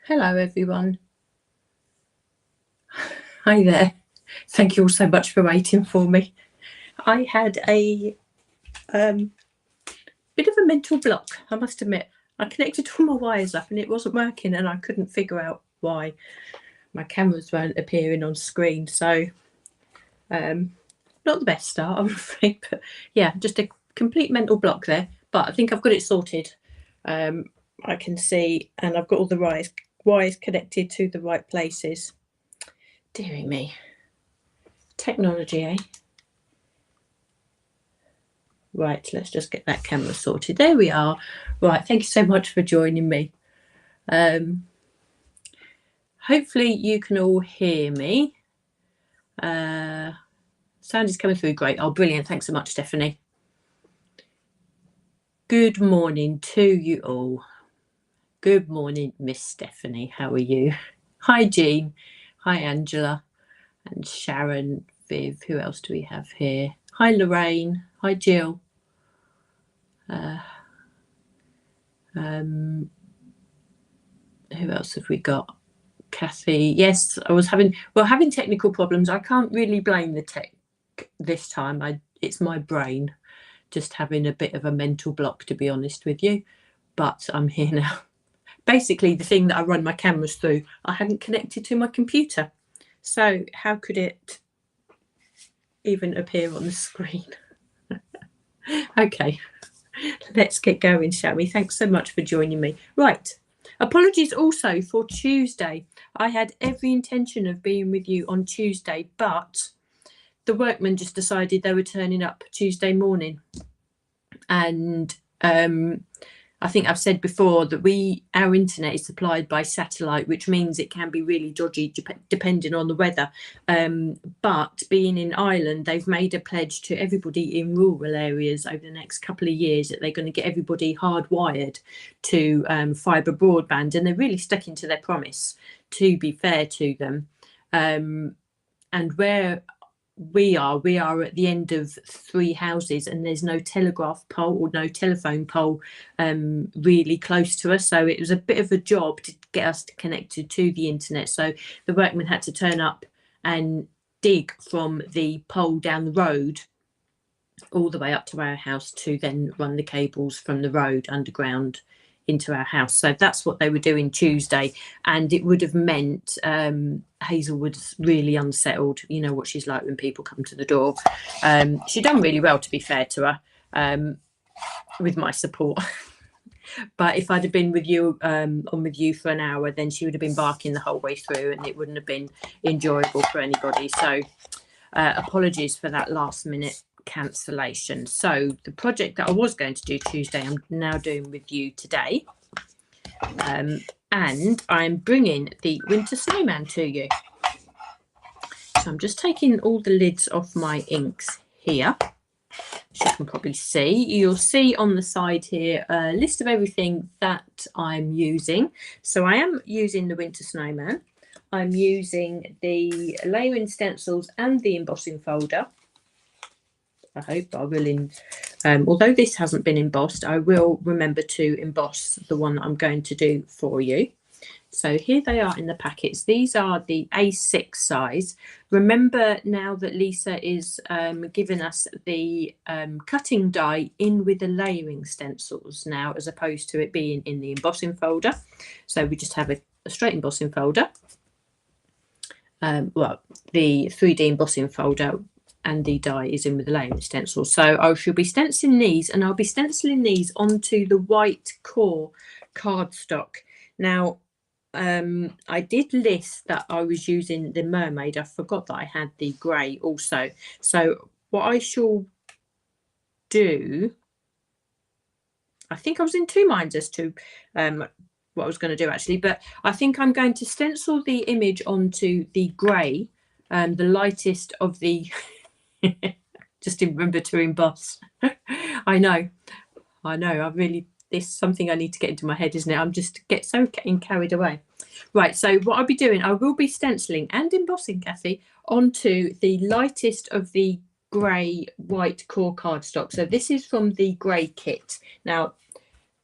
Hello everyone. Hi there. Thank you all so much for waiting for me. I had a bit of a mental block, I must admit. I connected all my wires up and it wasn't working and I couldn't figure out why my cameras weren't appearing on screen. So not the best start, I'm afraid, but yeah, just a complete mental block there. But I think I've got it sorted. I can see, and I've got all the wires connected to the right places. Dearie me. Technology, eh? Right, let's just get that camera sorted. There we are. Right, thank you so much for joining me. Hopefully you can all hear me. Sound is coming through great. Oh, brilliant. Thanks so much, Stephanie. Good morning to you all. Good morning, Miss Stephanie. How are you? Hi, Jean. Hi, Angela. And Sharon, Viv. Who else do we have here? Hi, Lorraine. Hi, Jill. Who else have we got? Kathy. Yes, I was having technical problems. I can't really blame the tech this time. It's my brain just having a bit of a mental block, to be honest with you. But I'm here now. Basically, the thing that I run my cameras through, I hadn't connected to my computer. So how could it even appear on the screen? Okay, let's get going, shall we? Thanks so much for joining me. Right, apologies also for Tuesday. I had every intention of being with you on Tuesday, but the workmen just decided they were turning up Tuesday morning. And I think I've said before that our internet is supplied by satellite, which means it can be really dodgy depending on the weather. But being in Ireland, they've made a pledge to everybody in rural areas over the next couple of years that they're going to get everybody hardwired to fibre broadband, and they're really sticking to their promise, to be fair to them. And where we are at the end of 3 houses and there's no telegraph pole or no telephone pole really close to us, so it was a bit of a job to get us connected to the internet. So the workmen had to turn up and dig from the pole down the road all the way up to our house to then run the cables from the road underground into our house. So that's what they were doing Tuesday, and it would have meant Hazel was really unsettled. You know what she's like when people come to the door. She'd done really well, to be fair to her, with my support. But if I'd have been with you on with you for an hour, then she would have been barking the whole way through, and it wouldn't have been enjoyable for anybody. So apologies for that last minute cancellation. So the project that I was going to do Tuesday, I'm now doing with you today. And I'm bringing the winter snowman to you. So I'm just taking all the lids off my inks here. As you can probably see, you'll see on the side here a list of everything that I'm using. So I am using the winter snowman. I'm using the layering stencils and the embossing folder. I hope I will, although this hasn't been embossed, I will remember to emboss the one that I'm going to do for you. So here they are in the packets. These are the A6 size. Remember now that Lisa is giving us the cutting die in with the layering stencils now, as opposed to it being in the embossing folder. So we just have a straight embossing folder. Well, the 3D embossing folder, and the die is in with the layering stencil. So I shall be stenciling these, and I'll be stenciling these onto the WhiteCore cardstock. Now, I did list that I was using the Mermaid. I forgot that I had the grey also. So what I shall do, I think I was in two minds as to what I was going to do actually, but I think I'm going to stencil the image onto the grey, the lightest of the just didn't remember to emboss. I know, I really, this is something I need to get into my head, isn't it? I'm just get so getting carried away. Right, so what I'll be doing, I will be stenciling and embossing, Kathy, onto the lightest of the grey WhiteCore cardstock. So this is from the grey kit. Now,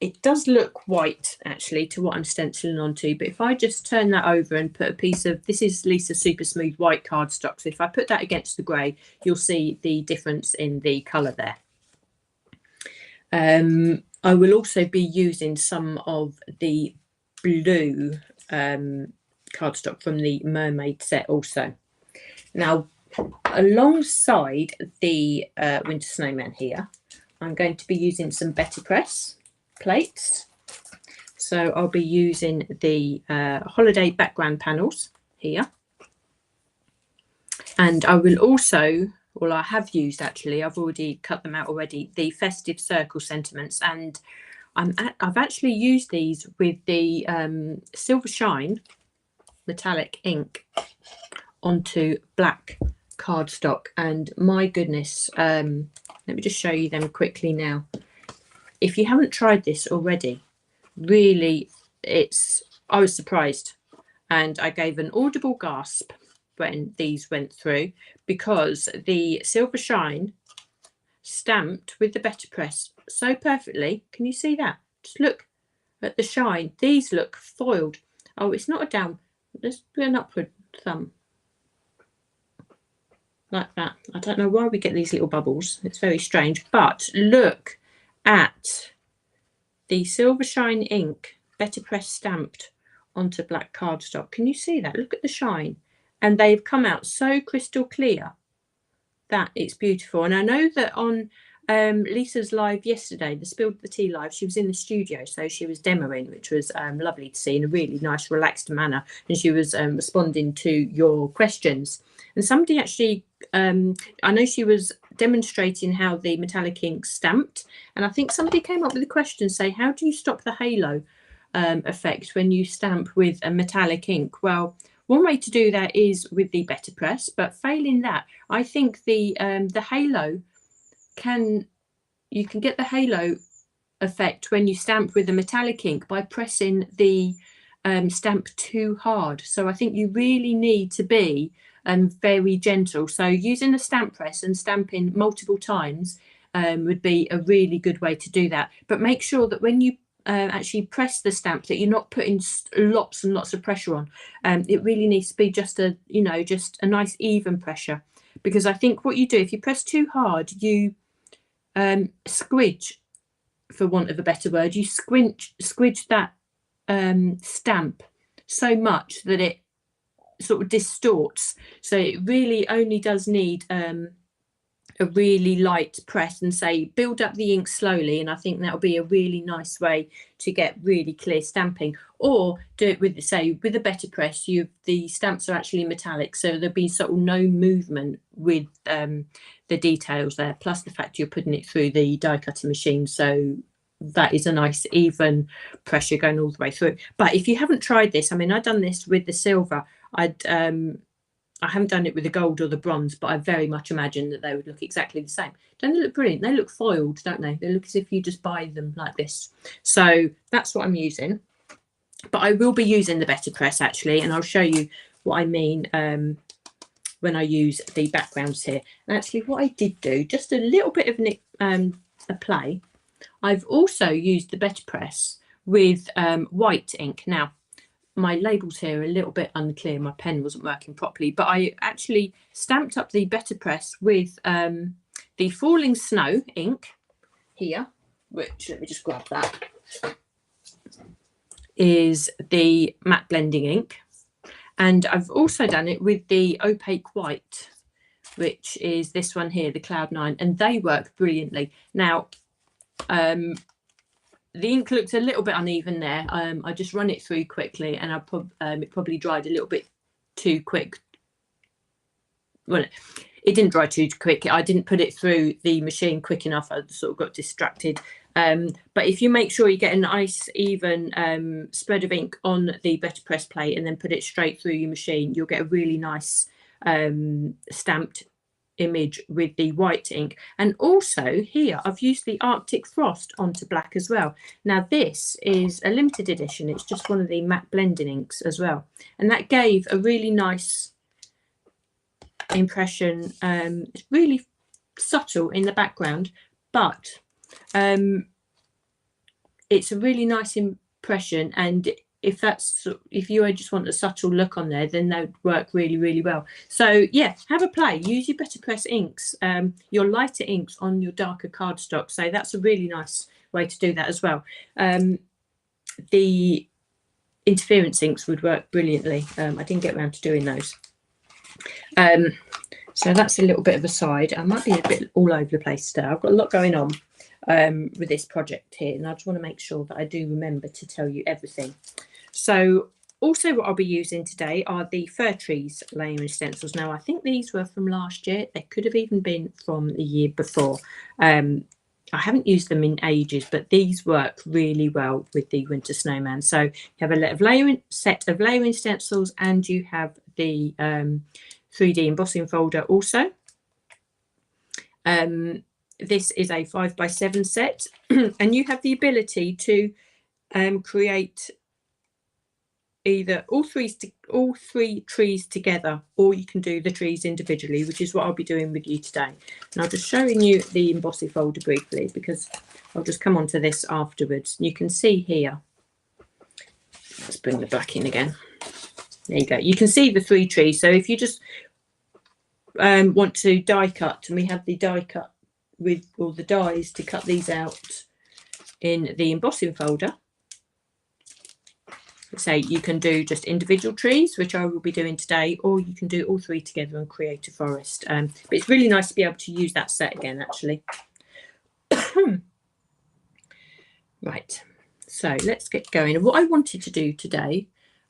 it does look white actually to what I'm stenciling onto, but if I just turn that over and put a piece of, this is Lisa Super Smooth white cardstock, so if I put that against the grey, you'll see the difference in the colour there. I will also be using some of the blue cardstock from the Mermaid set also. Now, alongside the winter snowman here, I'm going to be using some Betterpress plates. So I'll be using the holiday background panels here, and I will also, well, I have used actually, I've already cut them out already, the festive circle sentiments, and I've actually used these with the Silver Shine metallic ink onto black cardstock, and my goodness, let me just show you them quickly now. If you haven't tried this already, really, I was surprised, and I gave an audible gasp when these went through, because the Silver Shine stamped with the Betterpress so perfectly. Can you see that? Just look at the shine. These look foiled. Oh, it's not a down. Let's do an upward thumb. Like that. I don't know why we get these little bubbles. It's very strange. But look at the Silver Shine ink, Betterpress stamped onto black cardstock. Can you see that? Look at the shine. And they've come out so crystal clear that it's beautiful. And I know that on Lisa's live yesterday, the Spilled the Tea live, she was in the studio, so she was demoing, which was lovely to see in a really nice, relaxed manner. And she was responding to your questions. And somebody actually, I know she was demonstrating how the metallic ink stamped, and I think somebody came up with a question, say, how do you stop the halo effect when you stamp with a metallic ink? Well, one way to do that is with the Betterpress, but failing that, I think the halo you can get the halo effect when you stamp with a metallic ink by pressing the stamp too hard. So I think you really need to be very gentle. So using a stamp press and stamping multiple times would be a really good way to do that. But make sure that when you actually press the stamp that you're not putting lots and lots of pressure on. It really needs to be just a nice even pressure, because I think what you do, if you press too hard, you squidge, for want of a better word, you squidge that stamp so much that it sort of distorts. So it really only does need a a really light press and say build up the ink slowly, and I think that'll be a really nice way to get really clear stamping. Or do it with, say, with a Betterpress, the stamps are actually metallic, so there'll be sort of no movement with the details there, plus the fact you're putting it through the die cutting machine, so that is a nice even pressure going all the way through. But if you haven't tried this, I mean, I've done this with the silver. I haven't done it with the gold or the bronze, but I very much imagine that they would look exactly the same. Don't they look brilliant? They look foiled, don't they? They look as if you just buy them like this. So that's what I'm using. But I will be using the Betterpress actually, and I'll show you what I mean when I use the backgrounds here. And actually what I did do, just a little bit of a play, I've also used the Betterpress with white ink. Now, my labels here are a little bit unclear, my pen wasn't working properly, but I actually stamped up the Betterpress with the Falling Snow ink here, which, let me just grab that, is the matte blending ink. And I've also done it with the opaque white, which is this one here, the Cloud 9, and they work brilliantly. Now, the ink looks a little bit uneven there. I just run it through quickly, and it probably dried a little bit too quick. Well, it didn't dry too quick. I didn't put it through the machine quick enough. I sort of got distracted. But if you make sure you get a nice even spread of ink on the Betterpress plate and then put it straight through your machine, you'll get a really nice stamped image with the white ink. And also here I've used the Arctic Frost onto black as well. Now this is a limited edition, it's just one of the matte blending inks as well, and that gave a really nice impression. It's really subtle in the background, but it's a really nice impression, and if you just want a subtle look on there, then that would work really, really well. So yeah, have a play, use your Betterpress inks, your lighter inks on your darker cardstock. So that's a really nice way to do that as well. The interference inks would work brilliantly. I didn't get around to doing those. So that's a little bit of a side. I might be a bit all over the place today. I've got a lot going on with this project here, and I just want to make sure that I do remember to tell you everything. So also what I'll be using today are the fir trees layering stencils. Now I think these were from last year, they could have even been from the year before. I haven't used them in ages, but these work really well with the winter snowman. So you have a set of layering stencils, and you have the 3D embossing folder also. This is a 5x7 set, and you have the ability to create either all three trees together, or you can do the trees individually, which is what I'll be doing with you today. And I'll just showing you the embossing folder briefly, because I'll just come on to this afterwards. You can see here, let's bring the black in again. There you go. You can see the 3 trees. So if you just want to die cut, and we have the die cut with all the dies to cut these out in the embossing folder. So you can do just individual trees, which I will be doing today, or you can do all 3 together and create a forest. But it's really nice to be able to use that set again, actually. Right, so let's get going. And what I wanted to do today,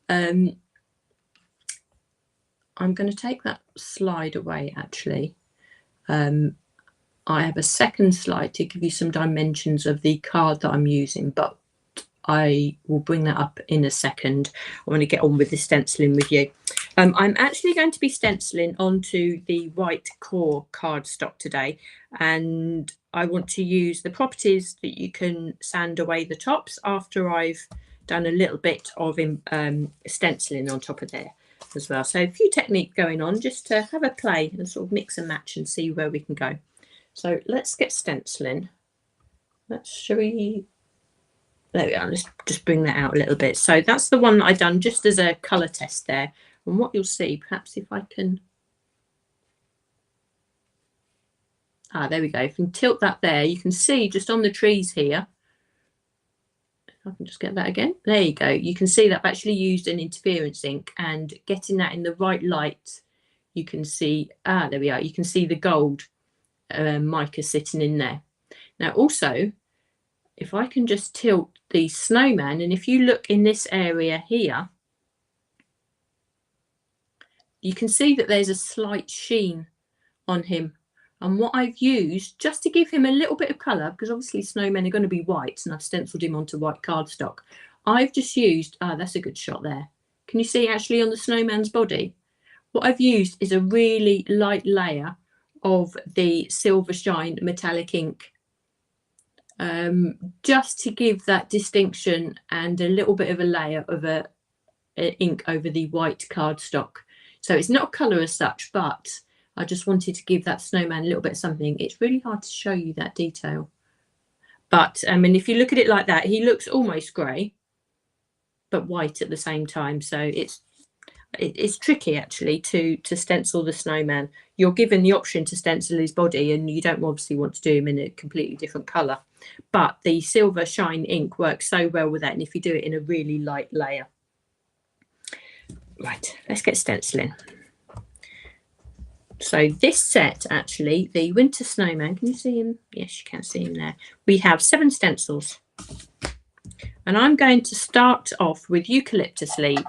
I'm going to take that slide away, actually. I have a second slide to give you some dimensions of the card that I'm using, but I will bring that up in a second. I want to get on with the stenciling with you. I'm actually going to be stenciling onto the WhiteCore cardstock today, and I want to use the properties that you can sand away the tops after I've done a little bit of stenciling on top of there as well. So a few techniques going on just to have a play and sort of mix and match and see where we can go. So let's get stenciling. There we are. Let's just bring that out a little bit. So that's the one that I've done just as a colour test there. And what you'll see, perhaps if I can, there we go. If you can tilt that there, you can see just on the trees here. If I can just get that again. There you go. You can see that I've actually used an interference ink, and getting that in the right light, you can see, there we are. You can see the gold mica sitting in there. Now also, if I can just tilt the snowman, and if you look in this area here, you can see that there's a slight sheen on him. And what I've used, just to give him a little bit of colour, because obviously snowmen are going to be white, and I've stenciled him onto white cardstock, I've just used, that's a good shot there. Can you see actually on the snowman's body? What I've used is a really light layer of the Silver Shine metallic ink, just to give that distinction and a little bit of a layer of a ink over the white cardstock. So it's not a colour as such, but I just wanted to give that snowman a little bit of something. It's really hard to show you that detail. But I mean, if you look at it like that, he looks almost grey, but white at the same time. So it's tricky actually to stencil the snowman. You're given the option to stencil his body, and you don't obviously want to do him in a completely different colour. But the Silver Shine ink works so well with that, and if you do it in a really light layer. Right, let's get stenciling. So this set, actually, the Winter Snowman, can you see him? Yes, you can see him there. We have 7 stencils. And I'm going to start off with eucalyptus leaves.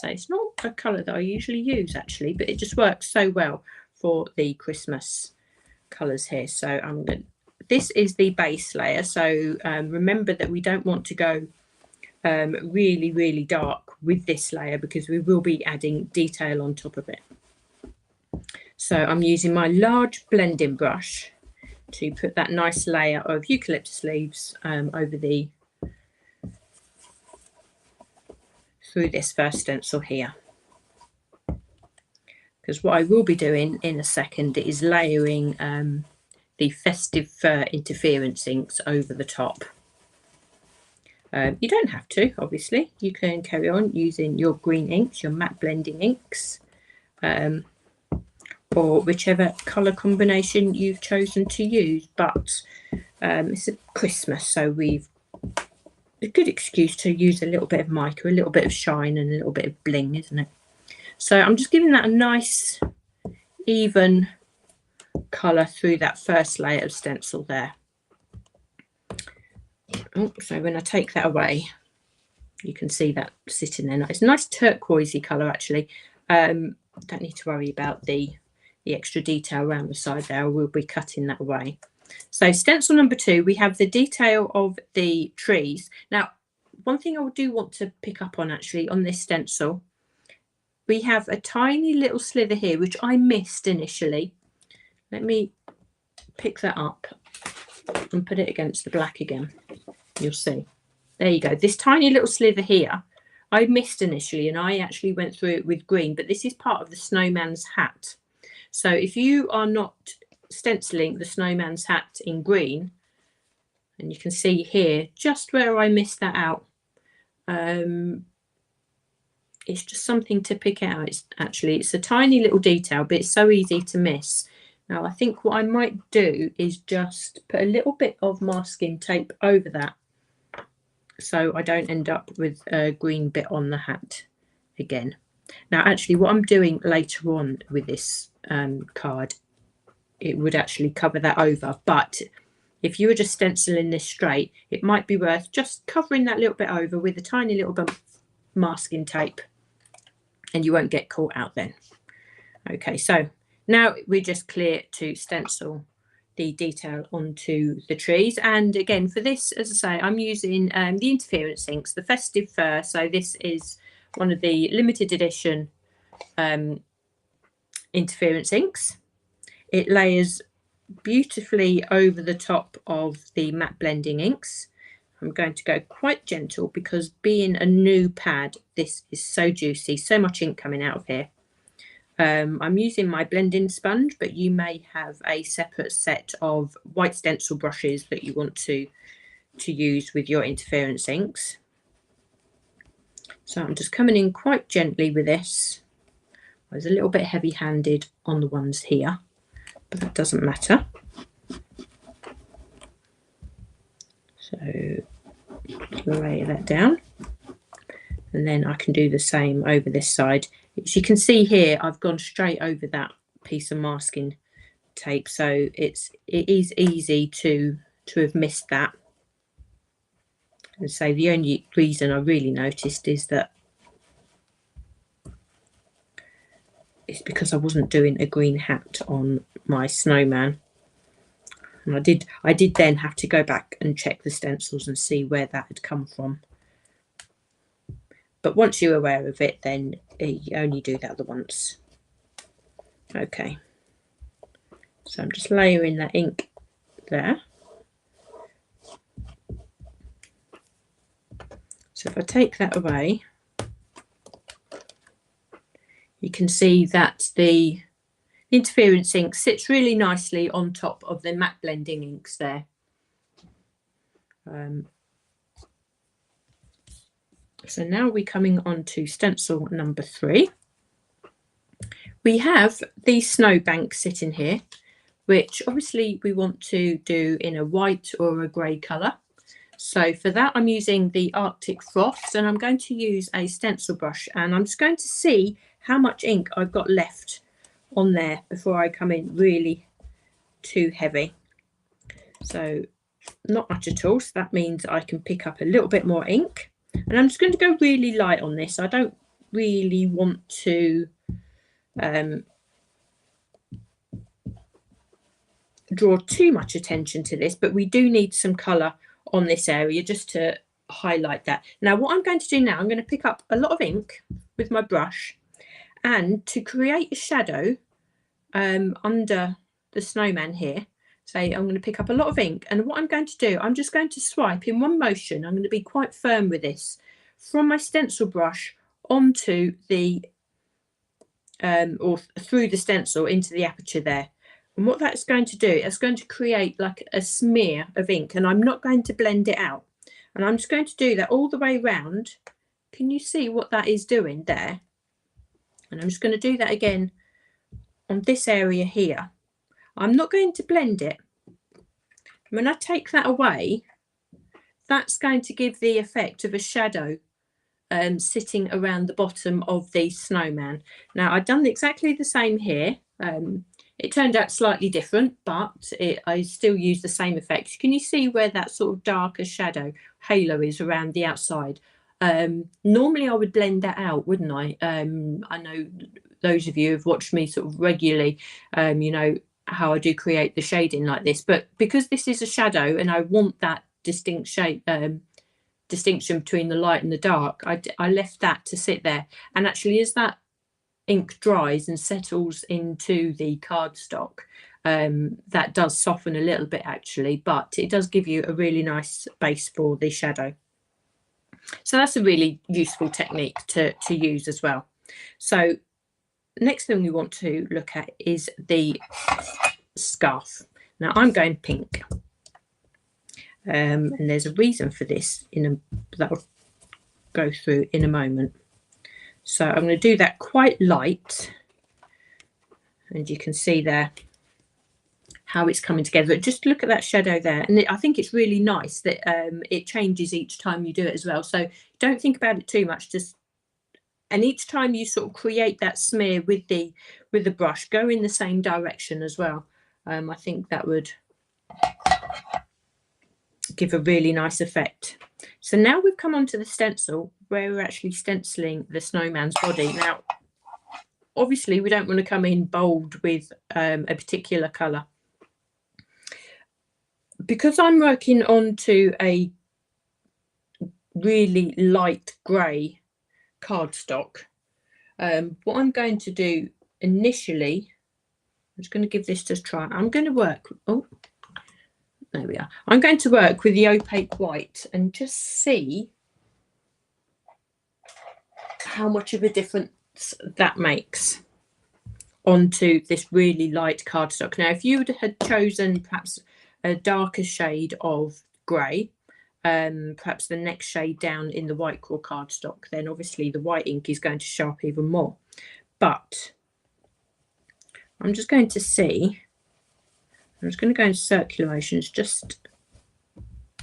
So it's not a colour that I usually use, actually, but it just works so well for the Christmas colours here. So I'm going. This is the base layer. So remember that we don't want to go really, really dark with this layer, because we will be adding detail on top of it. So I'm using my large blending brush to put that nice layer of eucalyptus leaves over through this first stencil here. Because what I will be doing in a second is layering the Festive Fur interference inks over the top. You don't have to, obviously. You can carry on using your green inks, your matte blending inks, or whichever colour combination you've chosen to use. But it's a Christmas, so we've a good excuse to use a little bit of mica, a little bit of shine, and a little bit of bling, isn't it? So I'm just giving that a nice even colour through that first layer of stencil there. Oh, so when I take that away, you can see that sitting there. It's a nice turquoisey colour, actually. Don't need to worry about the extra detail around the side there. We'll be cutting that away. So stencil number 2, we have the detail of the trees. Now, one thing I do want to pick up on, actually, on this stencil, we have a tiny little slither here, which I missed initially. Let me pick that up and put it against the black again. You'll see. There you go. This tiny little slither here, I missed initially, and I actually went through it with green, but this is part of the snowman's hat. So if you are not stenciling the snowman's hat in green, and you can see here just where I missed that out, it's just something to pick out. It's a tiny little detail, but it's so easy to miss. Now I think what I might do is just put a little bit of masking tape over that, so I don't end up with a green bit on the hat again. Now actually what I'm doing later on with this card, it would actually cover that over, but if you were just stenciling this straight, it might be worth just covering that little bit over with a tiny little bit of masking tape, and you won't get caught out then. Okay, so now we're just clear to stencil the detail onto the trees. And again, for this, as I say, I'm using the interference inks, the Festive Fur. So this is one of the limited edition interference inks. It layers beautifully over the top of the matte blending inks. I'm going to go quite gentle, because being a new pad, this is so juicy, so much ink coming out of here. I'm using my blending sponge, but you may have a separate set of white stencil brushes that you want to use with your interference inks. So I'm just coming in quite gently with this. I was a little bit heavy-handed on the ones here, but that doesn't matter. So lay that down, and then I can do the same over this side. As you can see here, I've gone straight over that piece of masking tape, so it is easy to have missed that. And so the only reason I really noticed is that it's because I wasn't doing a green hat on my snowman, and I did then have to go back and check the stencils and see where that had come from. But once you're aware of it, then you only do that the once. Okay, so I'm just layering that ink there. So if I take that away, you can see that the interference ink sits really nicely on top of the matte blending inks there. So now we're coming on to stencil number 3. We have the snowbank sitting here, which obviously we want to do in a white or a grey colour. So for that, I'm using the Arctic Frost, and I'm going to use a stencil brush, and I'm just going to see how much ink I've got left on there before I come in really too heavy. So not much at all, so that means I can pick up a little bit more ink, and I'm just going to go really light on this. I don't really want to draw too much attention to this, but we do need some colour on this area just to highlight that. Now what I'm going to do now, I'm going to pick up a lot of ink with my brush, and to create a shadow under the snowman here, say I'm going to pick up a lot of ink, and what I'm going to do, I'm just going to swipe in one motion. I'm going to be quite firm with this from my stencil brush onto the or through the stencil into the aperture there. And what that's going to do, it's going to create like a smear of ink, and I'm not going to blend it out. And I'm just going to do that all the way around. Can you see what that is doing there? And I'm just going to do that again on this area here. I'm not going to blend it. When I take that away, that's going to give the effect of a shadow sitting around the bottom of the snowman. Now I've done exactly the same here. It turned out slightly different, but I still use the same effect. Can you see where that sort of darker shadow halo is around the outside? Normally I would blend that out, wouldn't I? I know those of you who have watched me sort of regularly, you know how I do create the shading like this, but because this is a shadow and I want that distinct shape, distinction between the light and the dark, I left that to sit there. And actually as that ink dries and settles into the cardstock, that does soften a little bit actually, but it does give you a really nice base for the shadow. So that's a really useful technique to use as well. So next thing we want to look at is the scarf. Now I'm going pink, and there's a reason for this that I'll go through in a moment. So I'm going to do that quite light, and you can see there how it's coming together. Just look at that shadow there, and I think it's really nice that it changes each time you do it as well. So don't think about it too much. And each time you sort of create that smear with the brush, go in the same direction as well. I think that would give a really nice effect. So now we've come onto the stencil where we're actually stenciling the snowman's body. Now, obviously, we don't want to come in bold with a particular colour. Because I'm working onto a really light grey cardstock, what I'm going to do initially, I'm just going to give this a try. I'm going to work, oh, there we are. I'm going to work with the opaque white and just see how much of a difference that makes onto this really light cardstock. Now, if you had chosen perhaps a darker shade of grey, perhaps the next shade down in the WhiteCore cardstock, then obviously the white ink is going to show up even more. But I'm just going to see, I'm just going to go into circulations, just,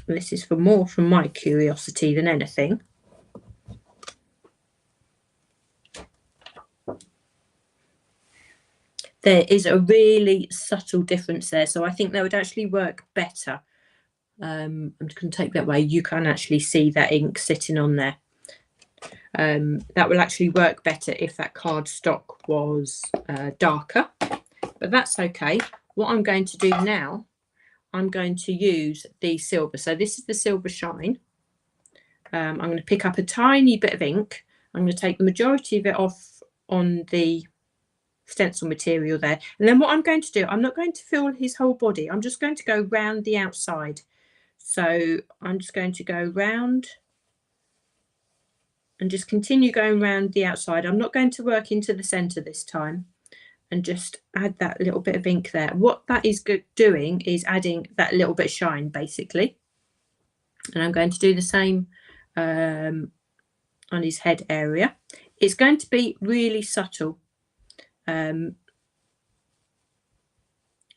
this is for more from my curiosity than anything. there is a really subtle difference there. So I think that would actually work better. I'm just going to take that way. You can actually see that ink sitting on there. That will actually work better if that cardstock was darker, but that's okay. What I'm going to do now, I'm going to use the silver. So this is the silver shine. I'm going to pick up a tiny bit of ink. I'm going to take the majority of it off on the stencil material there, and then what I'm going to do, I'm not going to fill his whole body. I'm just going to go round the outside. So I'm just going to go round and just continue going round the outside. I'm not going to work into the center this time, and just add that little bit of ink there. What that is doing is adding that little bit of shine basically, and I'm going to do the same on his head area. It's going to be really subtle. And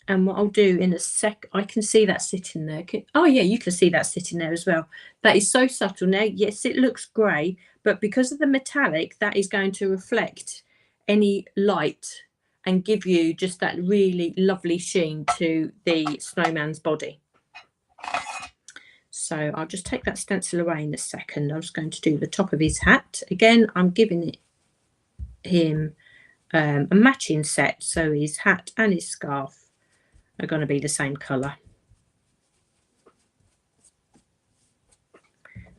what I'll do in a sec, I can see that sitting there. Oh yeah, you can see that sitting there as well. That is so subtle now. Yes, it looks grey, but because of the metallic, that is going to reflect any light and give you just that really lovely sheen to the snowman's body. So I'll just take that stencil away in a second. I'm just going to do the top of his hat. Again, I'm giving him a matching set, so his hat and his scarf are going to be the same colour.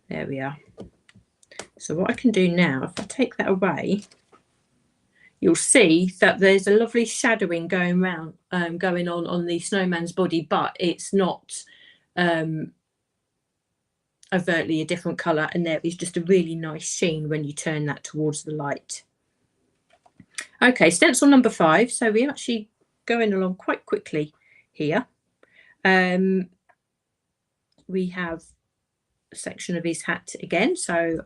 There we are. So what I can do now, if I take that away, you'll see that there's a lovely shadowing going on the snowman's body, but it's not overtly a different colour, and there is just a really nice sheen when you turn that towards the light. Okay, stencil number 5. So we're actually going along quite quickly here. We have a section of his hat again. So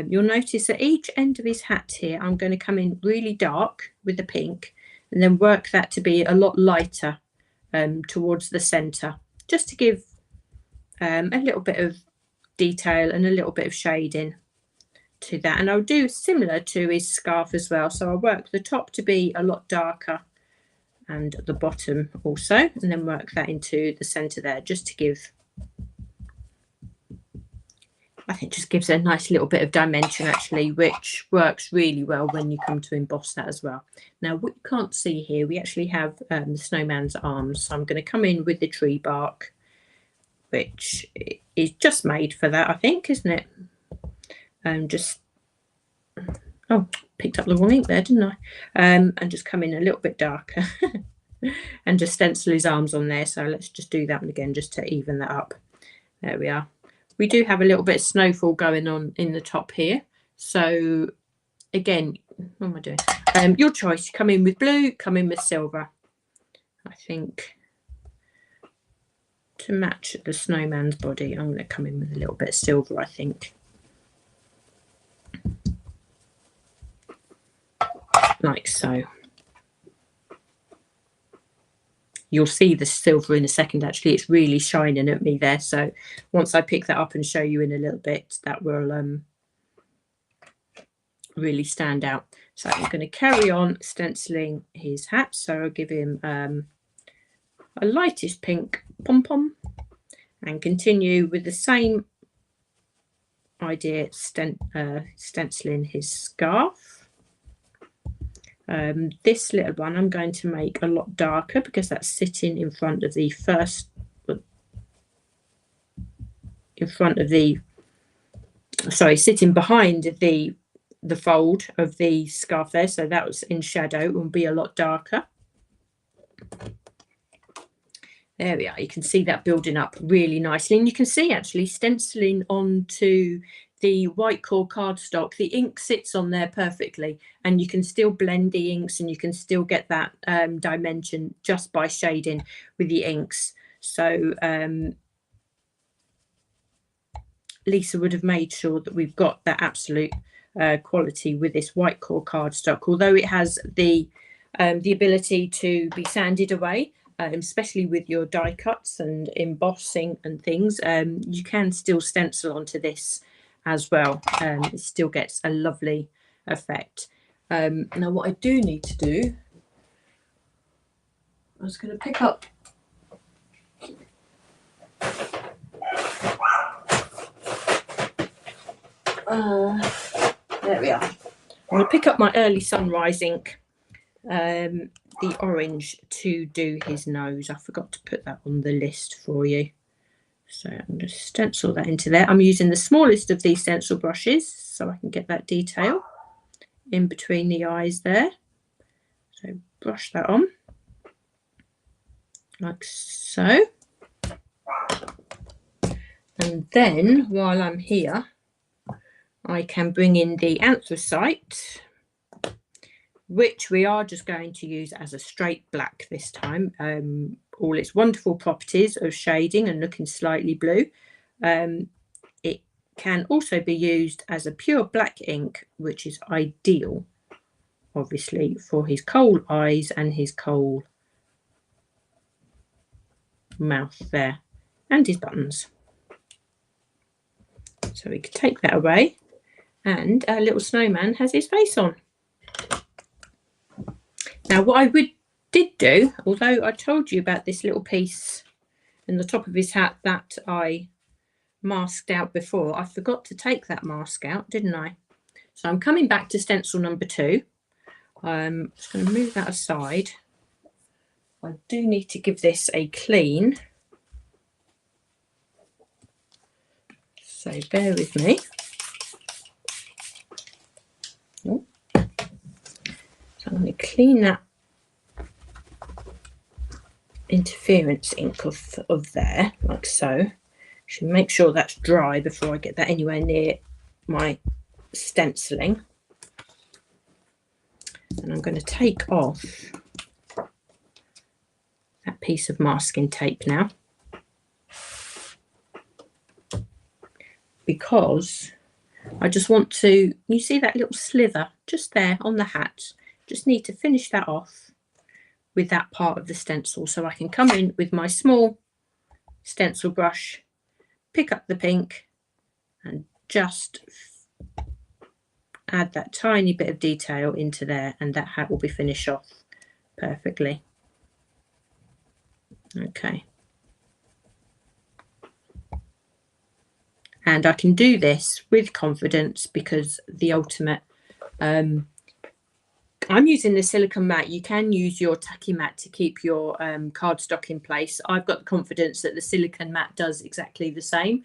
you'll notice at each end of his hat here, I'm going to come in really dark with the pink and then work that to be a lot lighter towards the centre, just to give a little bit of detail and a little bit of shading to that. And I'll do similar to his scarf as well. So I'll work the top to be a lot darker and the bottom also, and then work that into the centre there, just to give, I think just gives a nice little bit of dimension actually, which works really well when you come to emboss that as well. Now what you can't see here, we actually have the snowman's arms. So I'm going to come in with the tree bark, which is just made for that, I think, isn't it? Just, oh, picked up the wrong ink there, didn't I? And just come in a little bit darker and just stencil his arms on there. So let's just do that one again, just to even that up. There we are. We do have a little bit of snowfall going on in the top here. So again, what am I doing? Your choice. Come in with blue, come in with silver. I think to match the snowman's body, I'm going to come in with a little bit of silver, I think. Like so. You'll see the silver in a second. Actually, it's really shining at me there. So once I pick that up and show you in a little bit, that will really stand out. So I'm going to carry on stenciling his hat. So I'll give him a lightish pink pom-pom and continue with the same idea, stenciling his scarf. This little one I'm going to make a lot darker because that's sitting in front of the first, sitting behind the fold of the scarf there. So that was in shadow and will be a lot darker. There we are. You can see that building up really nicely, and you can see actually stenciling onto the WhiteCore cardstock, the ink sits on there perfectly, and you can still blend the inks and you can still get that dimension just by shading with the inks. So Lisa would have made sure that we've got that absolute quality with this WhiteCore cardstock, although it has the ability to be sanded away. Especially with your die cuts and embossing and things, you can still stencil onto this as well. It still gets a lovely effect. Now what I do need to do I was going to pick up there we are. I'm going to pick up my early sunrise ink, the orange, to do his nose. I forgot to put that on the list for you. So I'm going to stencil that into there. I'm using the smallest of these stencil brushes so I can get that detail in between the eyes there. So brush that on like so. And then while I'm here, I can bring in the anthracite, which we are just going to use as a straight black this time. All its wonderful properties of shading and looking slightly blue. It can also be used as a pure black ink, which is ideal, obviously, for his coal eyes and his coal mouth there, and his buttons. So we can take that away, and our little snowman has his face on. Now what I did do, although I told you about this little piece in the top of his hat that I masked out before, I forgot to take that mask out, didn't I? So I'm coming back to stencil number 2. I'm just going to move that aside. I do need to give this a clean, so bear with me. Oh. So I'm going to clean that interference ink of there, like so. Should make sure that's dry before I get that anywhere near my stenciling. And I'm going to take off that piece of masking tape now, because I just want to, you see that little slither just there on the hat, just need to finish that off with that part of the stencil, so I can come in with my small stencil brush, pick up the pink and just add that tiny bit of detail into there, and that hat will be finished off perfectly. Okay. And I can do this with confidence because the ultimate, I'm using the silicone mat. You can use your tacky mat to keep your cardstock in place. I've got the confidence that the silicone mat does exactly the same.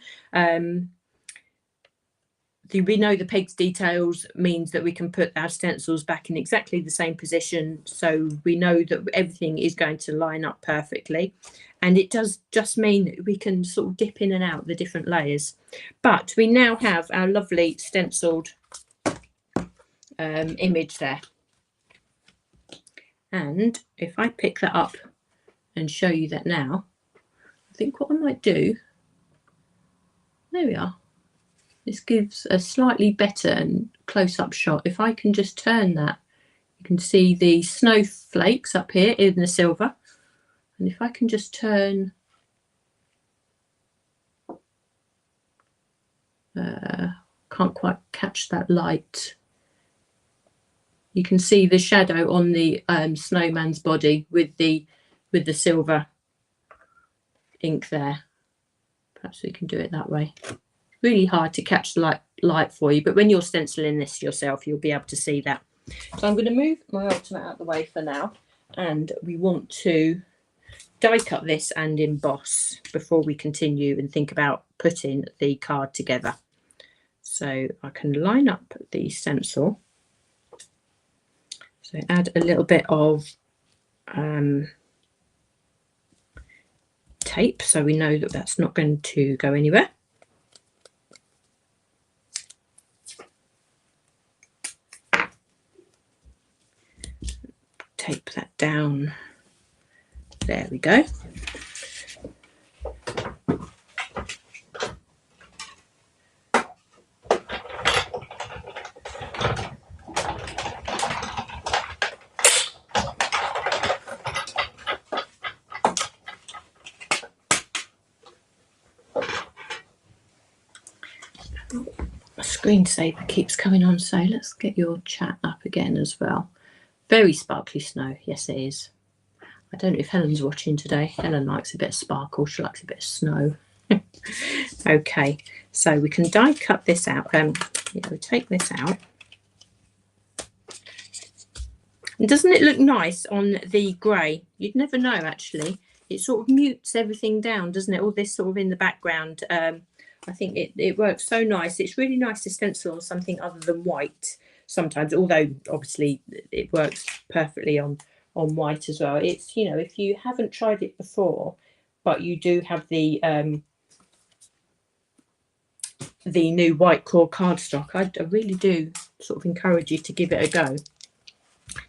We know the pegs details means that we can put our stencils back in exactly the same position, so we know that everything is going to line up perfectly. And it does just mean that we can sort of dip in and out the different layers. But we now have our lovely stenciled image there. And if I pick that up and show you that now, I think what I might do, there we are. This gives a slightly better and close-up shot. If I can just turn that, you can see the snowflakes up here in the silver. And if I can just turn, can't quite catch that light. You can see the shadow on the snowman's body with the silver ink there. Perhaps we can do it that way. Really hard to catch the light for you, but when you're stenciling this yourself, you'll be able to see that. So I'm going to move my ultimate out of the way for now, and we want to die cut this and emboss before we continue and think about putting the card together. So I can line up the stencil. So add a little bit of tape so we know that that's not going to go anywhere. Tape that down. There we go. My screensaver keeps coming on, so let's get your chat up again as well. Very sparkly snow, yes it is. I don't know if Helen's watching today. Helen likes a bit of sparkle. She likes a bit of snow. Okay, so we can die cut this out. Yeah, we take this out. And doesn't it look nice on the grey? You'd never know, actually. It sort of mutes everything down, doesn't it? All this sort of in the background. I think it works so nice. It's really nice to stencil on something other than white sometimes, although obviously it works perfectly on white as well. It's, you know, if you haven't tried it before, but you do have the new WhiteCore cardstock, I really do sort of encourage you to give it a go.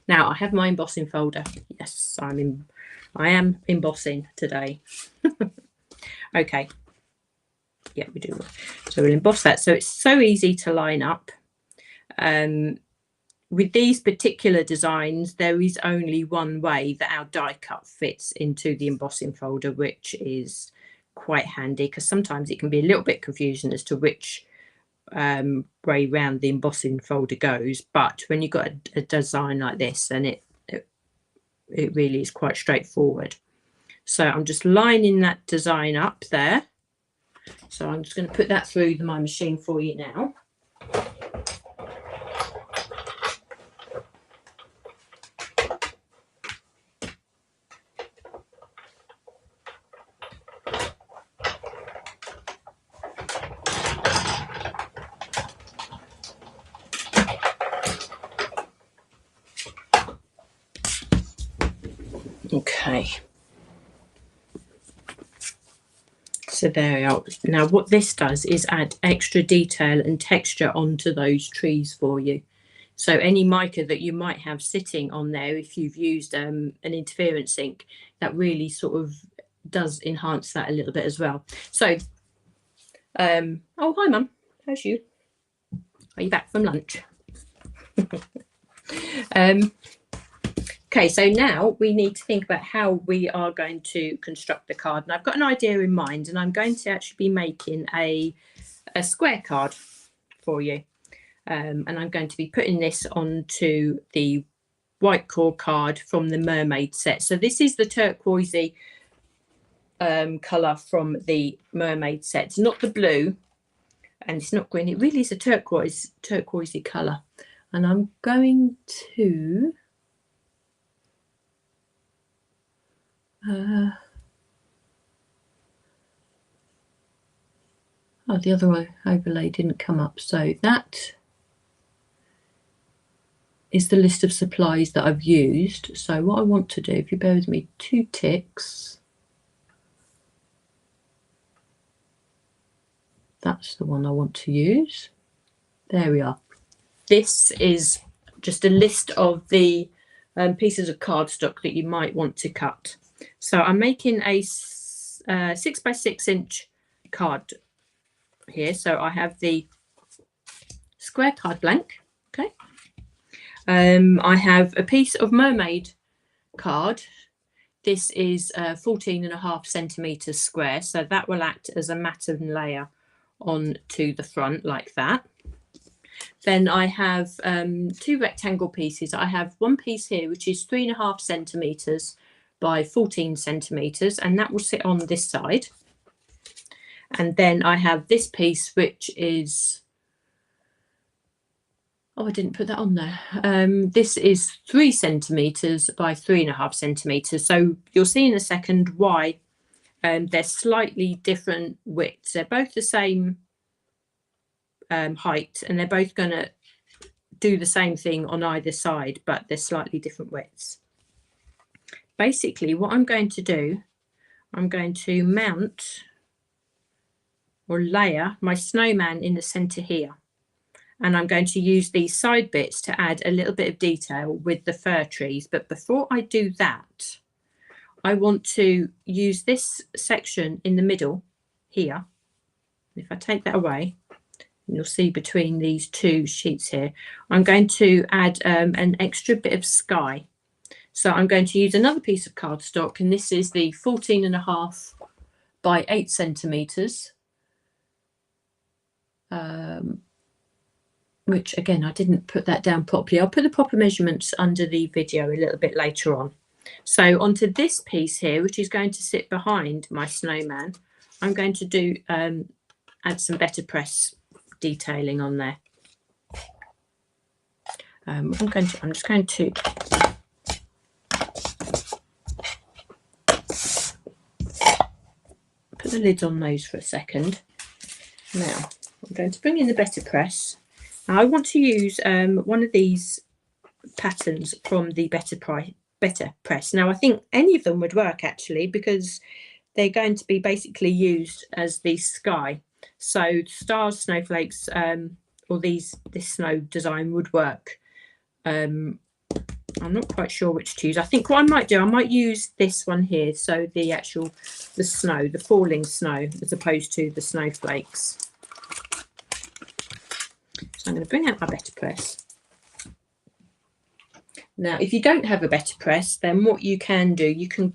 Now I have my embossing folder. Yes, I am embossing today. Okay. Yeah, we do. So we'll emboss that. So it's so easy to line up. With these particular designs, there is only one way that our die cut fits into the embossing folder, which is quite handy because sometimes it can be a little bit confusing as to which way round the embossing folder goes. But when you've got a design like this, then it really is quite straightforward. So I'm just lining that design up there. So I'm just going to put that through my machine for you now. Okay. So there we are. Now what this does is add extra detail and texture onto those trees for you. So any mica that you might have sitting on there, if you've used an interference ink, that really sort of does enhance that a little bit as well. So, oh, hi Mum, how's you? Are you back from lunch? Okay, so now we need to think about how we are going to construct the card. And I've got an idea in mind, and I'm going to actually be making a square card for you. And I'm going to be putting this onto the WhiteCore card from the MERMAID set. So this is the turquoisey colour from the MERMAID set. It's not the blue, and it's not green. It really is a turquoisey colour. And I'm going to... oh, the other overlay didn't come up. So that is the list of supplies that I've used. So what I want to do, if you bear with me 2 ticks, that's the one I want to use. There we are. This is just a list of the pieces of cardstock that you might want to cut. So I'm making a 6 by 6 inch card here. So I have the square card blank. Okay. I have a piece of MERMAID card. This is 14.5 centimeters square. So that will act as a matting layer onto the front like that. Then I have 2 rectangle pieces. I have one piece here, which is 3.5 centimeters by 14 centimeters, and that will sit on this side. And then I have this piece, which is, oh, I didn't put that on there. This is 3 centimeters by 3.5 centimeters. So you'll see in a second why they're slightly different widths. They're both the same height, and they're both going to do the same thing on either side, but they're slightly different widths. Basically, what I'm going to do, I'm going to mount or layer my snowman in the center here, and I'm going to use these side bits to add a little bit of detail with the fir trees. But before I do that, I want to use this section in the middle here. If I take that away, you'll see between these 2 sheets here, I'm going to add an extra bit of sky. So I'm going to use another piece of cardstock, and this is the 14.5 by 8 centimeters, which again, I didn't put that down properly. I'll put the proper measurements under the video a little bit later on. So onto this piece here, which is going to sit behind my snowman, I'm going to do add some Betterpress detailing on there. I'm just going to put the lid on those for a second. Now I'm going to bring in the Betterpress. Now I want to use one of these patterns from the Betterpress. Now I think any of them would work actually, because they're going to be basically used as the sky. So stars, snowflakes, or this snow design would work. I'm not quite sure which to use. I think what I might do, I might use this one here, so the snow, the falling snow, as opposed to the snowflakes. So I'm going to bring out my Betterpress. Now, if you don't have a Betterpress, then what you can do, you can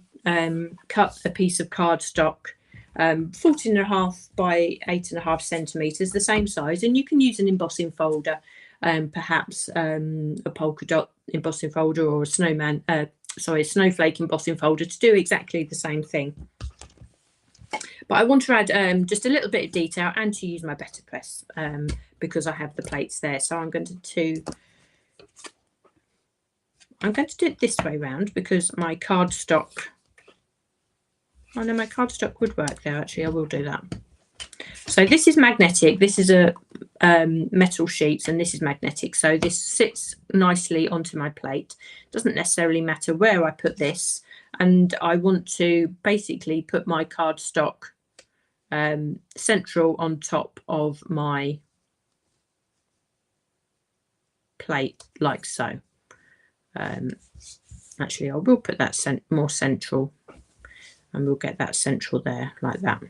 cut a piece of cardstock 14.5 by 8.5 centimetres, the same size, and you can use an embossing folder, perhaps a polka dot embossing folder, or a snowflake embossing folder, to do exactly the same thing. But I want to add just a little bit of detail and to use my Betterpress because I have the plates there. So I'm going to do it this way round, because my cardstock, oh no, my cardstock would work there actually. I will do that. So this is magnetic, this is a metal sheets, and this is magnetic, so this sits nicely onto my plate. Doesn't necessarily matter where I put this, and I want to basically put my cardstock central on top of my plate, like so. Actually I will put that more central, and we'll get that central there, like that.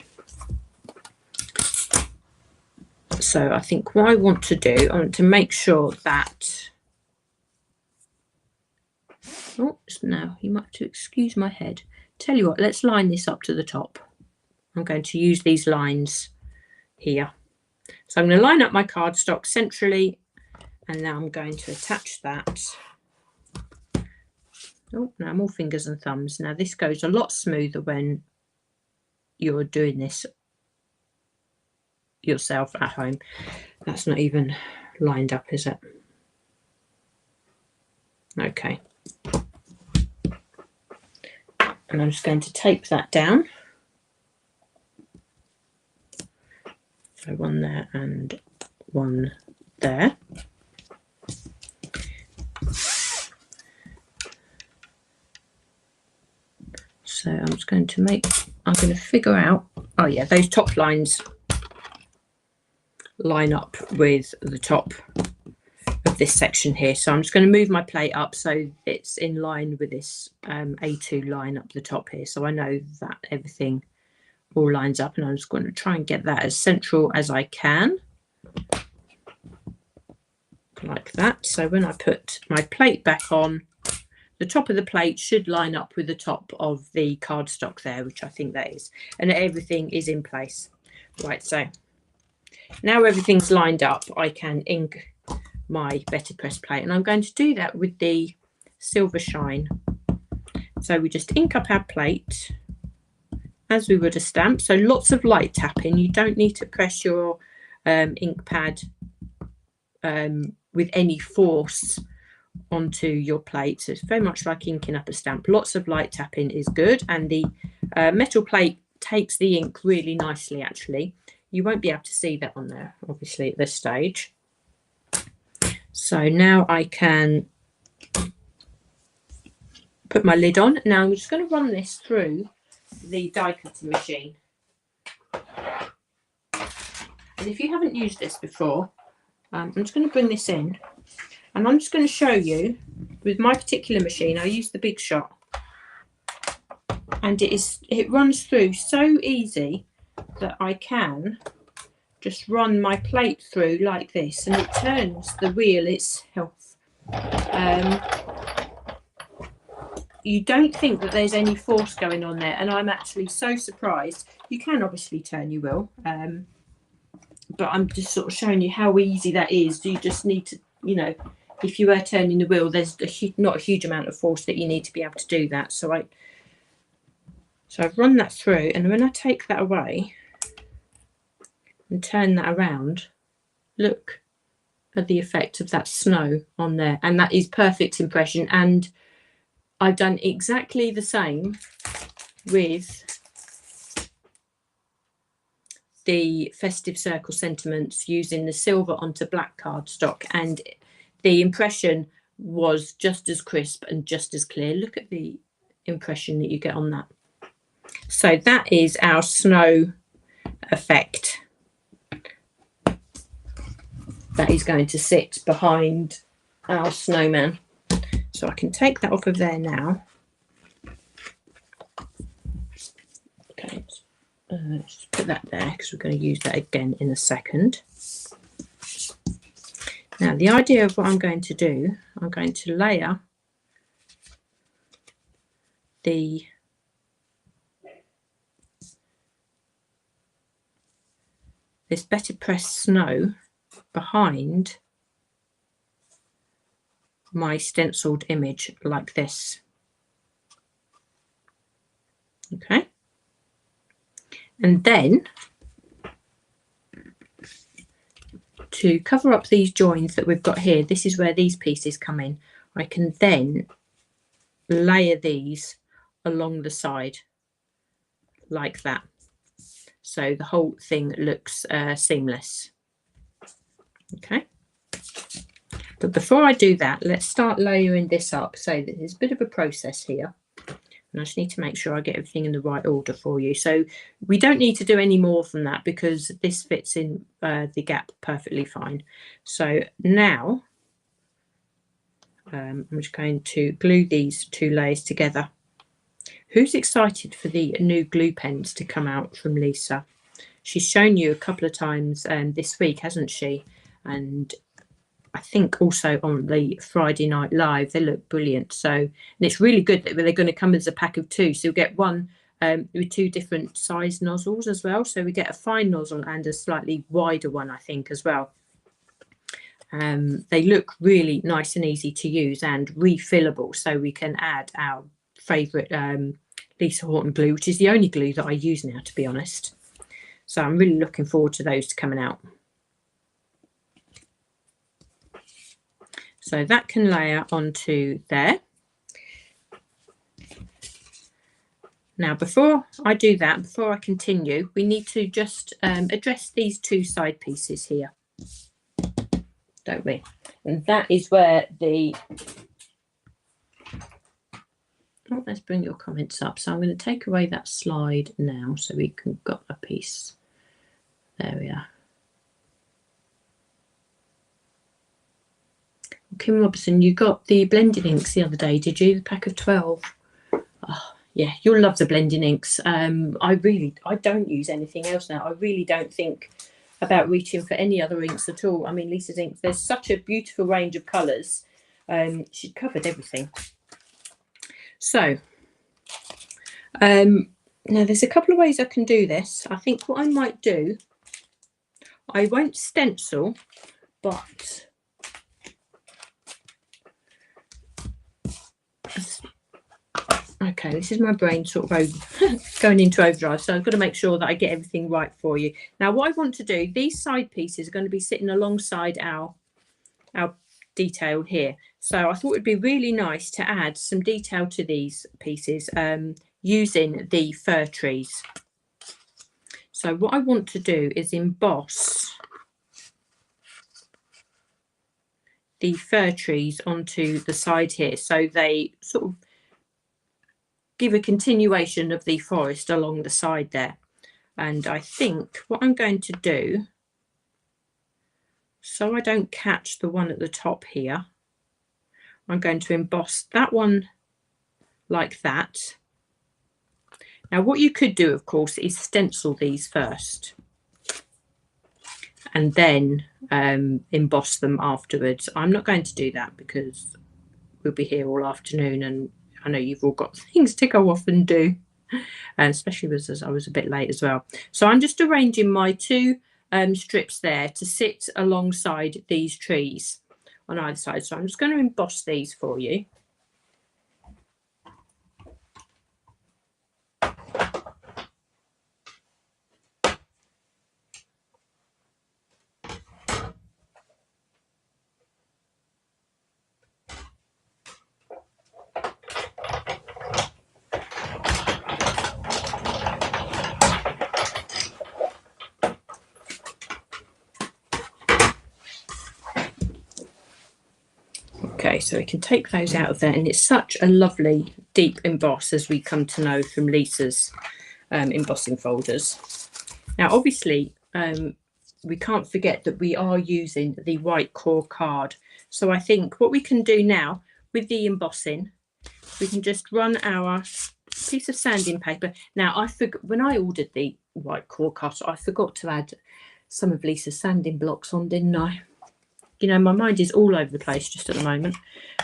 So I think what I want to do, I want to make sure that, oh no, you might have to excuse my head. Tell you what, let's line this up to the top. I'm going to use these lines here. So I'm going to line up my cardstock centrally, and now I'm going to attach that. Oh, now more fingers and thumbs. Now this goes a lot smoother when you're doing this yourself at home. That's not even lined up, is it? Okay. And I'm just going to tape that down. So one there and one there. So I'm just going to figure out, oh yeah, those top lines line up with the top of this section here. So I'm just going to move my plate up so it's in line with this A2 line up the top here. So I know that everything all lines up, and I'm just going to try and get that as central as I can. Like that. So when I put my plate back on, the top of the plate should line up with the top of the cardstock there, which I think that is, and everything is in place. Right, so now everything's lined up, I can ink my Betterpress plate, and I'm going to do that with the Silver Shine. So we just ink up our plate as we would a stamp. So lots of light tapping. You don't need to press your ink pad with any force onto your plate. So it's very much like inking up a stamp. Lots of light tapping is good, and the metal plate takes the ink really nicely actually. You won't be able to see that on there obviously at this stage. So now I can put my lid on. Now I'm just going to run this through the die cutting machine, and if you haven't used this before, I'm just going to bring this in, and I'm just going to show you with my particular machine. I use the Big Shot, and it runs through so easy that I can just run my plate through like this, and it turns the wheel itself. You don't think that there's any force going on there, and I'm actually so surprised. You can obviously turn your wheel, but I'm just sort of showing you how easy that is. You just need to, you know, if you were turning the wheel, there's not a huge amount of force that you need to be able to do that. So I've run that through, and when I take that away and turn that around, look at the effect of that snow on there, and that is perfect impression. And I've done exactly the same with the Festive Circle sentiments using the silver onto black cardstock, and the impression was just as crisp and just as clear. Look at the impression that you get on that. So that is our snow effect that is going to sit behind our snowman. So I can take that off of there now. Okay, let's put that there because we're going to use that again in a second. Now, the idea of what I'm going to do, I'm going to layer this Betterpress snow behind my stenciled image like this. Okay. And then to cover up these joins that we've got here, this is where these pieces come in. I can then layer these along the side like that, so the whole thing looks seamless. Okay, but before I do that, let's start layering this up. So there's a bit of a process here, and I just need to make sure I get everything in the right order for you. So we don't need to do any more than that because this fits in the gap perfectly fine. So now I'm just going to glue these two layers together. Who's excited for the new glue pens to come out from Lisa? She's shown you a couple of times this week, hasn't she? And I think also on the Friday Night Live, they look brilliant. So, and it's really good that they're going to come as a pack of two. So you'll get one with two different size nozzles as well. So we get a fine nozzle and a slightly wider one, I think, as well. They look really nice and easy to use and refillable. So we can add our favourite Lisa Horton glue, which is the only glue that I use now, to be honest. So I'm really looking forward to those coming out. So that can layer onto there. Now, before I do that, before I continue, we need to just address these two side pieces here, don't we? And that is where the... Oh, let's bring your comments up. So I'm going to take away that slide now so we can got a piece. There we are. Kim Robertson, you got the blending inks the other day, did you? The pack of 12. Oh, yeah, you'll love the blending inks. I don't use anything else now. I really don't think about reaching for any other inks at all. I mean, Lisa's inks, there's such a beautiful range of colours. She's covered everything. So, now there's a couple of ways I can do this. I think what I might do, I won't stencil, but okay, this is my brain sort of going into overdrive, so I've got to make sure that I get everything right for you. Now, what I want to do, these side pieces are going to be sitting alongside our detail here. So I thought it'd be really nice to add some detail to these pieces using the fir trees. So what I want to do is emboss the fir trees onto the side here, so they sort of give a continuation of the forest along the side there. And I think what I'm going to do, so I don't catch the one at the top here, I'm going to emboss that one like that. Now what you could do, of course, is stencil these first and then emboss them afterwards. I'm not going to do that because we'll be here all afternoon and I know you've all got things to go off and do, and especially as I was a bit late as well. So I'm just arranging my two strips there to sit alongside these trees on either side. So I'm just going to emboss these for you. Okay, so we can take those out of there, and it's such a lovely deep emboss, as we come to know from Lisa's embossing folders. Now, obviously, we can't forget that we are using the WhiteCore card. So I think what we can do now with the embossing, we can just run our piece of sanding paper. Now, I forgot when I ordered the WhiteCore card, I forgot to add some of Lisa's sanding blocks on, didn't I? You know, my mind is all over the place just at the moment.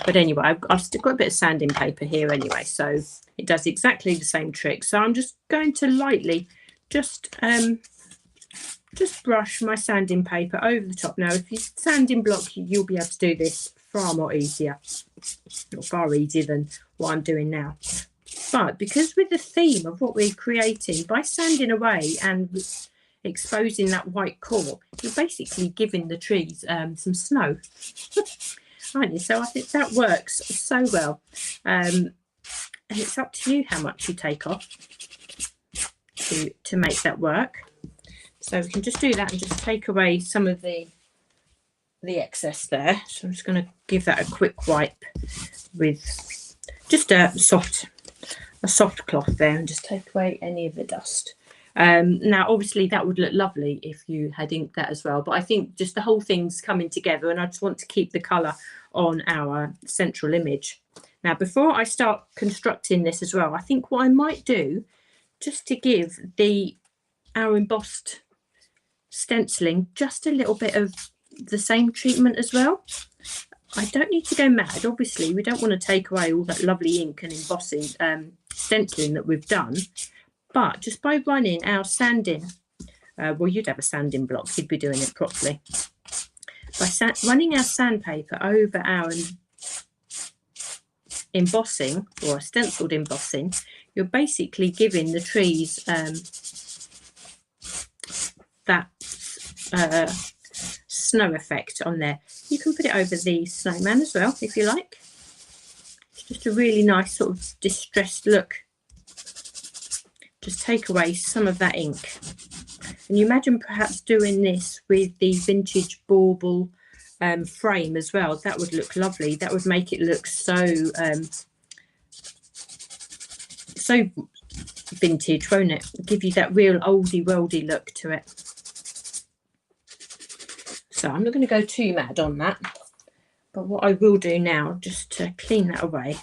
But anyway, I've still got a bit of sanding paper here anyway, so it does exactly the same trick. So I'm just going to lightly just brush my sanding paper over the top. Now, if you sanding block, you'll be able to do this far more easier, or far easier than what I'm doing now. But because with the theme of what we're creating, by sanding away and exposing that white core, you're basically giving the trees some snow, aren't you? So I think that works so well, and it's up to you how much you take off to make that work. So we can just do that and just take away some of the excess there. So I'm just going to give that a quick wipe with just a soft cloth there, and just take away any of the dust. Now, obviously, that would look lovely if you had inked that as well. But I think just the whole thing's coming together, and I just want to keep the colour on our central image. Now, before I start constructing this as well, I think what I might do, just to give our embossed stenciling just a little bit of the same treatment as well. I don't need to go mad. Obviously, we don't want to take away all that lovely ink and embossing stenciling that we've done. But just by running our sanding, well, you'd have a sanding block, you'd be doing it properly. By running our sandpaper over our embossing, or stenciled embossing, you're basically giving the trees that snow effect on there. You can put it over the snowman as well, if you like. It's just a really nice sort of distressed look. Just take away some of that ink. And you imagine perhaps doing this with the vintage bauble frame as well. That would look lovely. That would make it look so vintage, won't it? Give you that real oldie worldy look to it. So I'm not going to go too mad on that. But what I will do now, just to clean that away,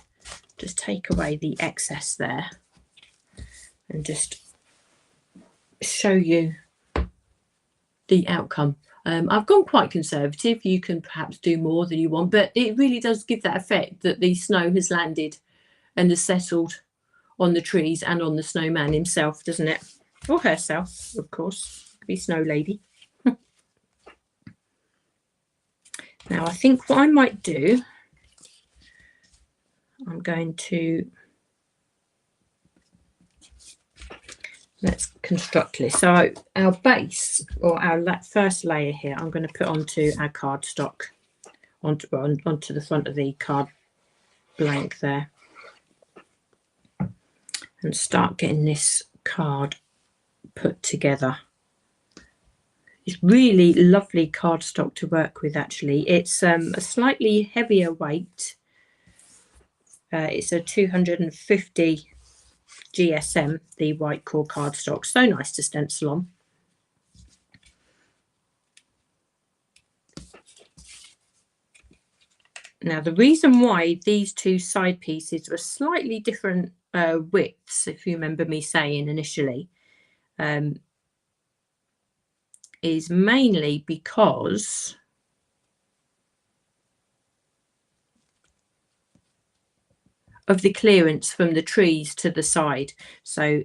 just take away the excess there. And just show you the outcome. I've gone quite conservative. You can perhaps do more than you want, but it really does give that effect that the snow has landed and has settled on the trees and on the snowman himself, doesn't it? Or herself, of course. Could be Snow Lady. Now, I think what I might do, I'm going to... Let's construct this. So our base, or our first layer here, I'm going to put onto our cardstock, onto the front of the card blank there, and start getting this card put together. It's really lovely cardstock to work with, actually. It's a slightly heavier weight. It's a 250 GSM, the WhiteCore cardstock. So nice to stencil on. Now, the reason why these two side pieces are slightly different widths, if you remember me saying initially, is mainly because of the clearance from the trees to the side. So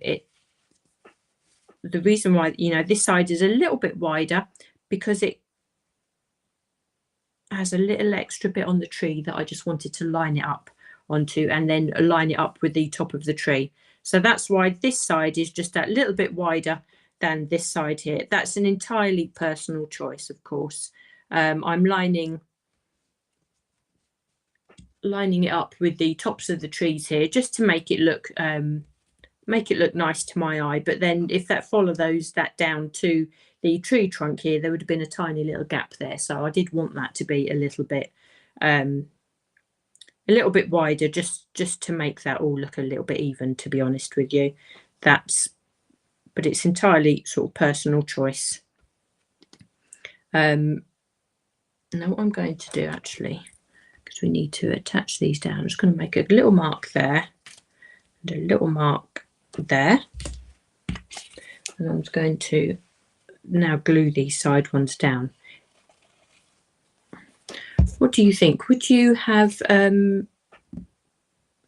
the reason why, you know, this side is a little bit wider, because has a little extra bit on the tree that I just wanted to line it up onto, and then line it up with the top of the tree. So that's why this side is just that little bit wider than this side here. That's an entirely personal choice, of course. I'm lining it up with the tops of the trees here just to make it look nice to my eye. But then if that follows that down to the tree trunk here, there would have been a tiny little gap there. So I did want that to be a little bit wider, just to make that all look a little bit even, to be honest with you. But it's entirely sort of personal choice. Now what I'm going to do, actually, because we need to attach these down, I'm just going to make a little mark there and a little mark there, and I'm going to now glue these side ones down. What do you think? Would you have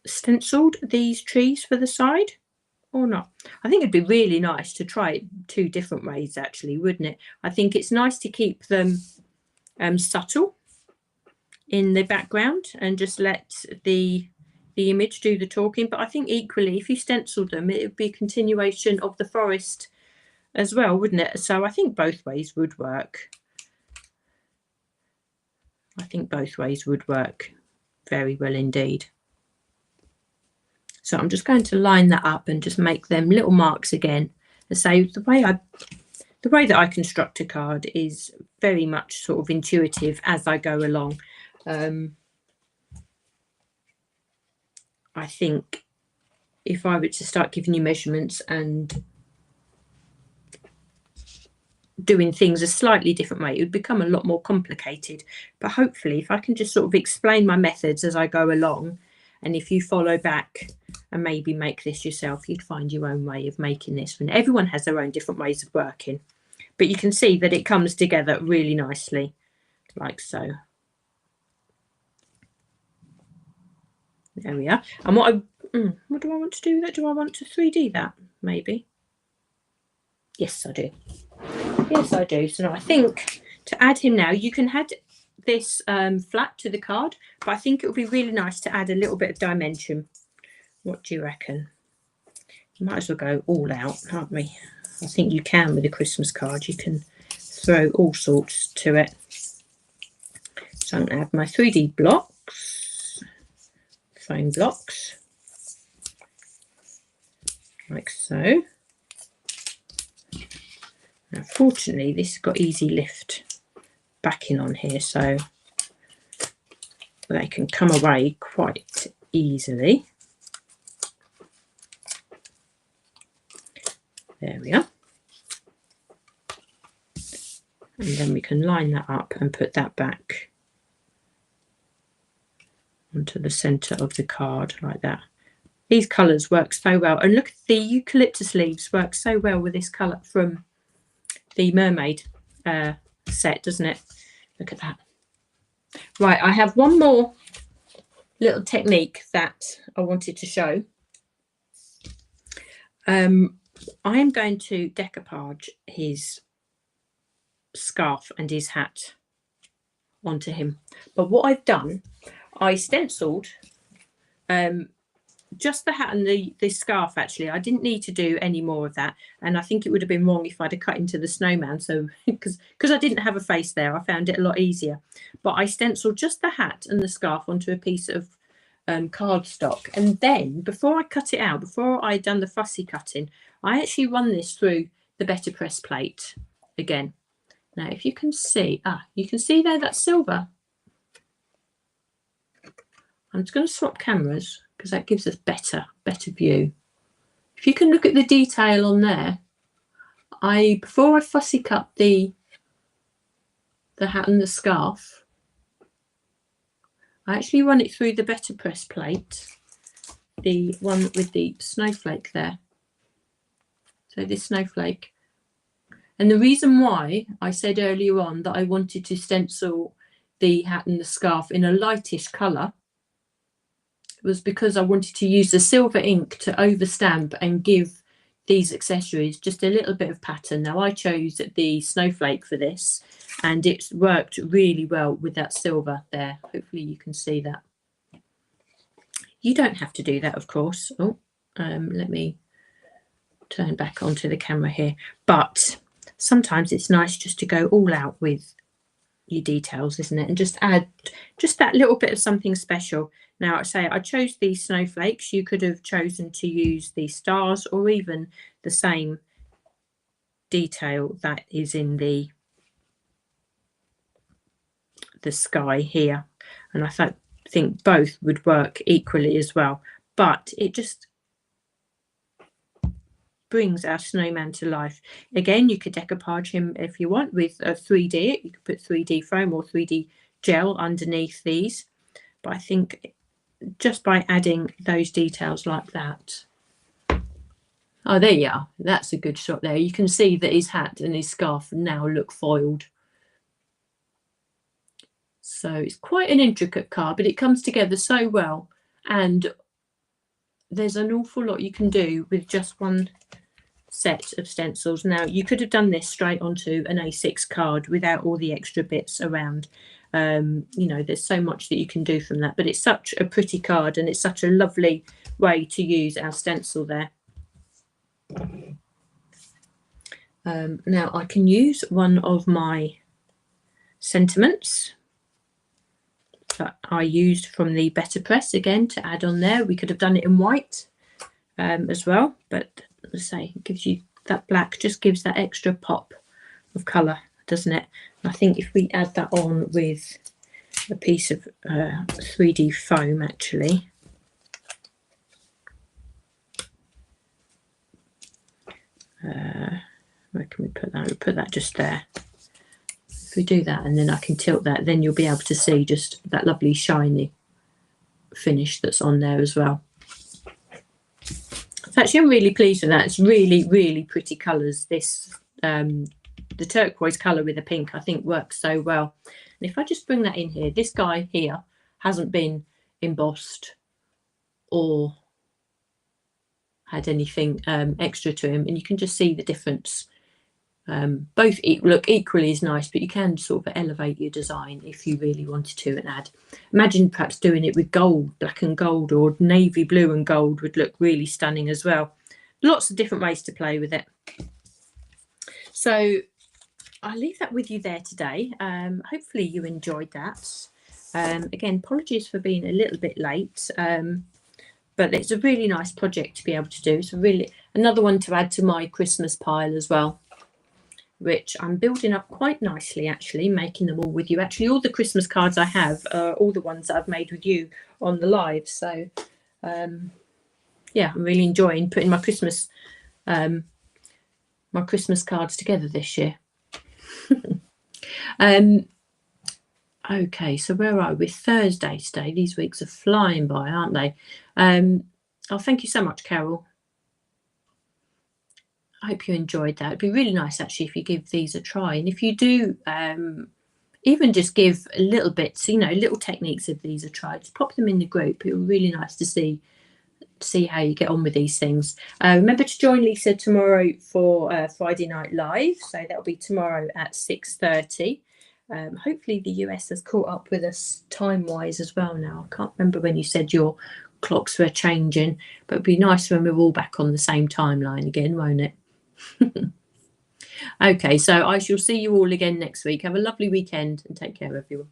stenciled these trees for the side or not? I think it'd be really nice to try it 2 different ways, actually, wouldn't it? I think it's nice to keep them subtle in the background and just let the image do the talking. But I think equally, if you stencil them, it would be a continuation of the forest as well, wouldn't it? So I think both ways would work. I think both ways would work very well indeed. So I'm just going to line that up and just make them little marks again. And so the way that I construct a card is very much sort of intuitive as I go along. I think if I were to start giving you measurements and doing things a slightly different way, it would become a lot more complicated. But hopefully, if I can just sort of explain my methods as I go along, and if you follow back and maybe make this yourself, you'd find your own way of making this. And everyone has their own different ways of working, but you can see that it comes together really nicely, like so. There we are. And what do I want to do with that? Do I want to 3D that? Maybe. Yes, I do. Yes, I do. So now I think to add him now, you can add this flat to the card, but I think it would be really nice to add a little bit of dimension. What do you reckon? You might as well go all out, can't we? I think you can with a Christmas card. You can throw all sorts to it. So I'm going to add my 3D blocks, foam blocks, like so. Now, fortunately, this has got easy lift backing on here, so they can come away quite easily. There we are. And then we can line that up and put that back onto the centre of the card like that. These colours work so well. And look, the eucalyptus leaves work so well with this colour from the Mermaid set, doesn't it? Look at that. Right, I have one more little technique that I wanted to show. I am going to decoupage his scarf and his hat onto him. But what I've done, I stenciled just the hat and the scarf. Actually, I didn't need to do any more of that, and I think it would have been wrong if I'd have cut into the snowman. So because I didn't have a face there, I found it a lot easier. But I stenciled just the hat and the scarf onto a piece of cardstock, and then before I cut it out, before I'd done the fussy cutting, I actually run this through the Betterpress plate again. Now, if you can see, you can see there that silver. I'm just going to swap cameras because that gives us better view. If you can look at the detail on there, before I fussy cut the hat and the scarf, I actually run it through the Betterpress plate, the one with the snowflake there. So this snowflake. And the reason why I said earlier on that I wanted to stencil the hat and the scarf in a lightish colour was because I wanted to use the silver ink to overstamp and give these accessories, just a little bit of pattern. Now I chose the snowflake for this, and it's worked really well with that silver there. Hopefully you can see that. You don't have to do that, of course. Oh, let me turn back onto the camera here. But sometimes it's nice just to go all out with your details, isn't it? And just add just that little bit of something special. Now, I chose these snowflakes. You could have chosen to use the stars or even the same detail that is in the sky here. And I think both would work equally as well. But it just brings our snowman to life. Again, you could decoupage him if you want with a 3D. You could put 3D foam or 3D gel underneath these. But I think just by adding those details like that. Oh, there you are. That's a good shot there. You can see that his hat and his scarf now look foiled. So it's quite an intricate card, but it comes together so well. And there's an awful lot you can do with just one set of stencils. Now, you could have done this straight onto an A6 card without all the extra bits around. You know, there's so much that you can do from that, but it's such a pretty card and it's such a lovely way to use our stencil there. Now I can use one of my sentiments that I used from the Betterpress again to add on there. We could have done it in white as well, but let's say it gives you that black, just gives that extra pop of colour, doesn't it? And I think if we add that on with a piece of 3D foam, actually, where can we put that? We'll put that just there. If we do that and then I can tilt that, then you'll be able to see just that lovely shiny finish that's on there as well. So actually I'm really pleased with that. It's really, really pretty colours. This the turquoise colour with the pink, I think, works so well. And if I just bring that in here, this guy here hasn't been embossed or had anything extra to him, and you can just see the difference. Both look equally as nice, but you can sort of elevate your design if you really wanted to and add. Imagine perhaps doing it with gold, black and gold, or navy blue and gold would look really stunning as well. Lots of different ways to play with it. So I'll leave that with you there today. Hopefully you enjoyed that. Again, apologies for being a little bit late, but it's a really nice project to be able to do. It's really another one to add to my Christmas pile as well, which I'm building up quite nicely, actually, making them all with you. Actually, all the Christmas cards I have are all the ones that I've made with you on the live. So, yeah, I'm really enjoying putting my Christmas cards together this year. Okay, so where are we? Thursday today. These weeks are flying by, aren't they? Oh, thank you so much, Carol. I hope you enjoyed that. It'd be really nice, actually, if you give these a try. And if you do, even just give a little bits, you know, little techniques of these a try, just pop them in the group. It would be really nice to see how you get on with these things. Remember to join Lisa tomorrow for Friday Night Live. So that'll be tomorrow at 6:30. Hopefully the US has caught up with us time-wise as well now. I can't remember when you said your clocks were changing, but it'd be nice when we're all back on the same timeline again, won't it? Okay, so I shall see you all again next week. Have a lovely weekend and take care, everyone.